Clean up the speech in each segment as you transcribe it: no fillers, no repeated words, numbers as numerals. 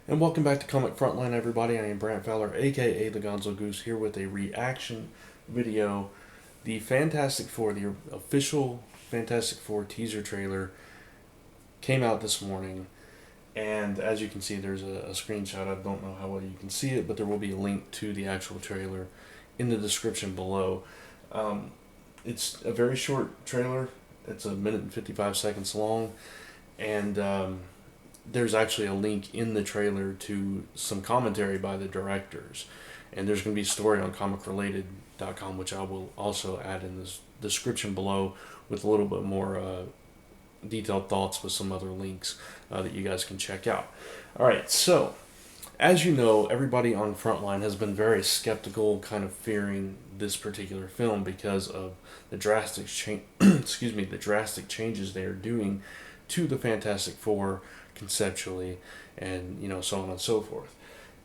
And welcome back to Comic Frontline, everybody. I am Brant Fowler, aka the Gonzo Goose, here with a reaction video. The Fantastic Four, the official Fantastic Four teaser trailer, came out this morning. And as you can see, there's a screenshot. I don't know how well you can see it, but there will be a link to the actual trailer in the description below. Um, it's a very short trailer, it's a minute and 55 seconds long. And there's actually a link in the trailer to some commentary by the directors. And there's going to be a story on comicrelated.com, which I will also add in this description below with a little bit more detailed thoughts with some other links that you guys can check out. All right, so as you know, everybody on Frontline has been very skeptical, kind of fearing this particular film because of the drastic the drastic changes they are doing to the Fantastic Four conceptually, and so on and so forth.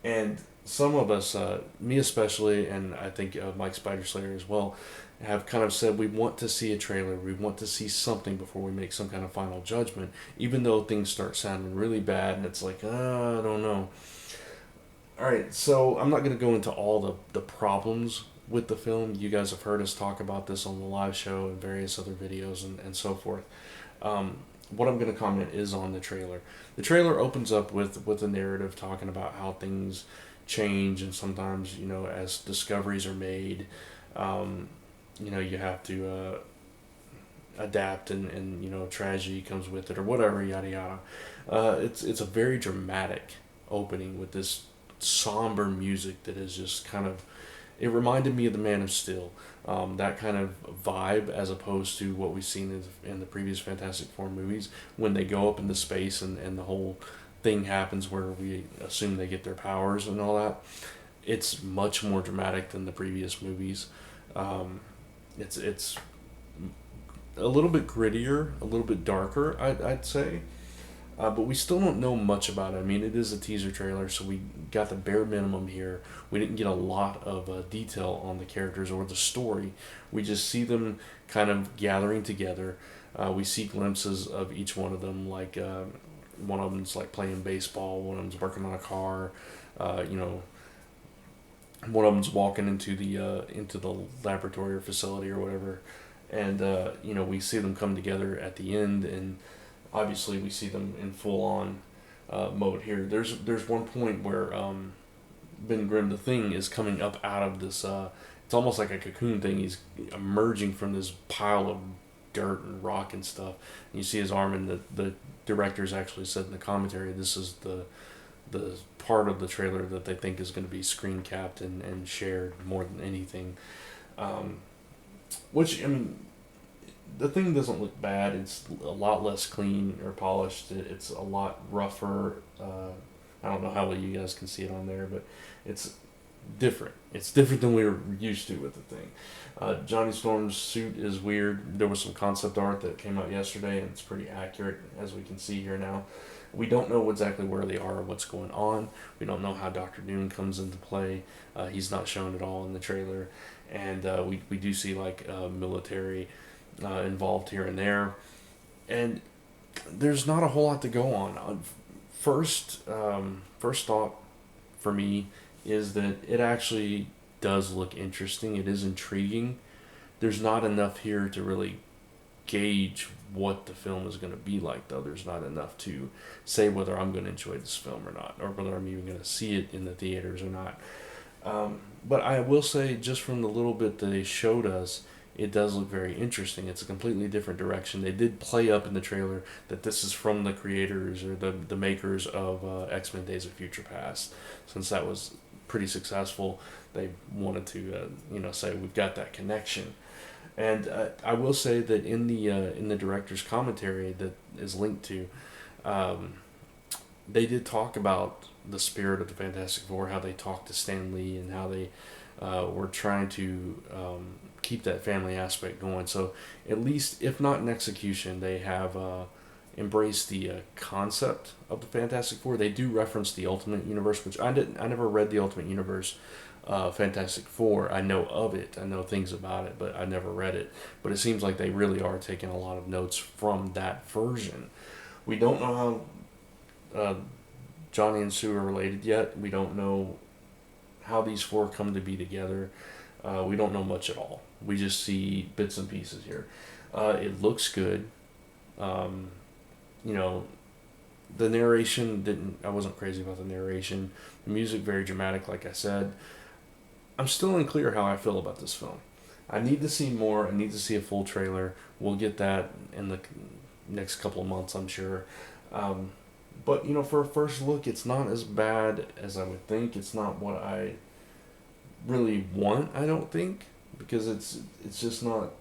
And some of us, me especially, and I think Mike Spiderslayer as well, have kind of said we want to see a trailer, we want to see something before we make some kind of final judgment, even though things start sounding really bad and it's like, I don't know. Alright, so I'm not going to go into all the problems with the film. You guys have heard us talk about this on the live show and various other videos and so forth. What I'm going to comment is on the trailer. The trailer opens up with a narrative talking about how things change, and sometimes, as discoveries are made, you have to adapt, and tragedy comes with it, or whatever, yada yada. It's a very dramatic opening with this somber music that is just kind of, it reminded me of the Man of Steel, that kind of vibe, as opposed to what we've seen in the previous Fantastic Four movies when they go up into space and the whole thing happens where we assume they get their powers and all that. It's much more dramatic than the previous movies. It's a little bit grittier, a little bit darker, I'd say. But we still don't know much about it. I mean, it is a teaser trailer, so we got the bare minimum here. We didn't get a lot of detail on the characters or the story. We just see them kind of gathering together. We see glimpses of each one of them, like one of them's like playing baseball, one of them's working on a car, one of them's walking into the laboratory or facility or whatever, and we see them come together at the end, and obviously we see them in full on mode here. There's one point where Ben Grimm, the Thing, is coming up out of this. It's almost like a cocoon thing. He's emerging from this pile of dirt and rock and stuff. And you see his arm, and the directors actually said in the commentary this is the part of the trailer that they think is going to be screen capped and shared more than anything. Which, I mean, the Thing doesn't look bad. It's a lot less clean or polished. It's a lot rougher. I don't know how well you guys can see it on there, but it's different. It's different than we were used to with the Thing. Johnny Storm's suit is weird. There was some concept art that came out yesterday, and it's pretty accurate, as we can see here now. We don't know exactly where they are or what's going on. We don't know how Doctor Doom comes into play. He's not shown at all in the trailer. And we do see like military involved here and there. And there's not a whole lot to go on. First thought for me is that it actually does look interesting. It is intriguing. There's not enough here to really gauge what the film is going to be like, though. There's not enough to say whether I'm going to enjoy this film or not, or whether I'm even going to see it in the theaters or not. But I will say, just from the little bit that they showed us, it does look very interesting. It's a completely different direction. They did play up in the trailer that this is from the creators or the makers of X-Men Days of Future Past. Since that was pretty successful, they wanted to say we've got that connection. And I will say that in the director's commentary that is linked to, they did talk about the spirit of the Fantastic Four, how they talked to Stan Lee, and how they were trying to keep that family aspect going. So at least, if not in execution, they have embraced the concept of the Fantastic Four. They do reference the Ultimate Universe, which I never read the Ultimate Universe Fantastic Four. I know of it. I know things about it, but I never read it. But it seems like they really are taking a lot of notes from that version. We don't know how Johnny and Sue are related yet. We don't know how these four come to be together. We don't know much at all. We just see bits and pieces here. It looks good. Um, you know, the narration didn't. I wasn't crazy about the narration. The music very dramatic, like I said. I'm still unclear how I feel about this film. I need to see more. I need to see a full trailer. We'll get that in the next couple of months, I'm sure. Um, but for a first look, it's not as bad as I would think. It's not what I really want. I don't think, because it's just not.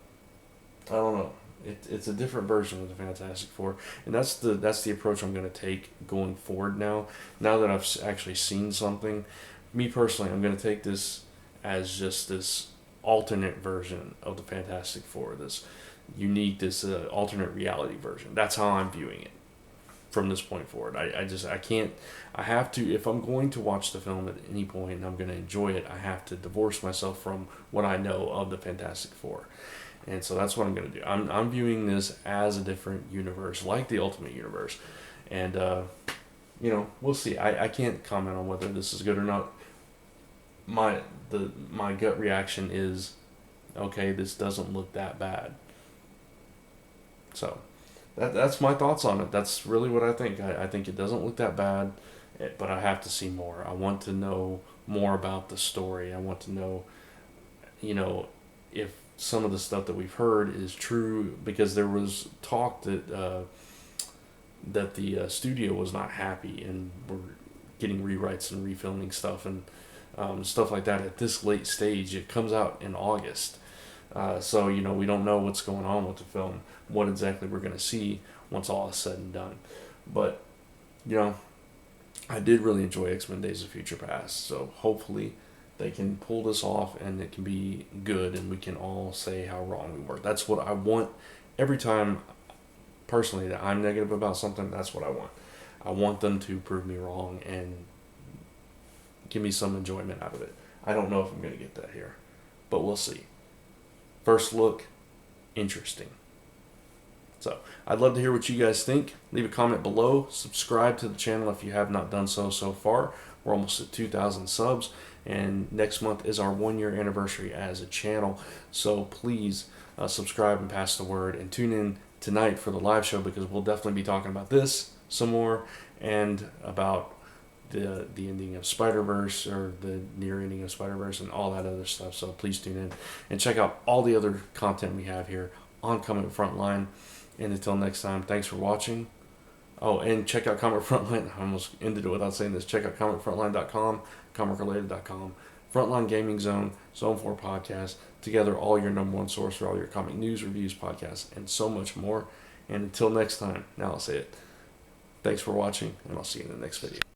I don't know. It's a different version of the Fantastic Four, and that's the approach I'm going to take going forward now. Now that I've actually seen something, me personally, I'm going to take this as just this alternate version of the Fantastic Four, this unique, this alternate reality version. That's how I'm viewing it from this point forward. I can't, I have to, if I'm going to watch the film at any point and I'm going to enjoy it, I have to divorce myself from what I know of the Fantastic Four. And so that's what I'm going to do. I'm viewing this as a different universe, like the Ultimate Universe. And, we'll see. I can't comment on whether this is good or not. My gut reaction is, okay, this doesn't look that bad. So that's my thoughts on it. That's really what I think. I think it doesn't look that bad, but I have to see more. I want to know more about the story. I want to know, if some of the stuff that we've heard is true, because there was talk that the studio was not happy and were getting rewrites and refilming stuff and stuff like that at this late stage. It comes out in August. So, we don't know what's going on with the film, what exactly we're going to see once all is said and done. But, I did really enjoy X-Men Days of Future Past. So hopefully they can pull this off and it can be good and we can all say how wrong we were. That's what I want every time, personally, that I'm negative about something. That's what I want. I want them to prove me wrong and give me some enjoyment out of it. I don't know if I'm going to get that here, but we'll see. First look, interesting. So, I'd love to hear what you guys think. Leave a comment below. Subscribe to the channel if you have not done so far. We're almost at 2,000 subs, and next month is our 1-year anniversary as a channel. So please subscribe and pass the word, and tune in tonight for the live show, because we'll definitely be talking about this some more and about the ending of Spider-Verse, or the near ending of Spider-Verse, and all that other stuff. So please tune in and check out all the other content we have here on Comic Frontline. And until next time, thanks for watching. Oh, and check out Comic Frontline. I almost ended it without saying this. Check out comicfrontline.com, comicrelated.com, Frontline Gaming Zone, Zone 4 Podcast. Together, all your #1 source for all your comic news, reviews, podcasts, and so much more. And until next time, now I'll say it. Thanks for watching, and I'll see you in the next video.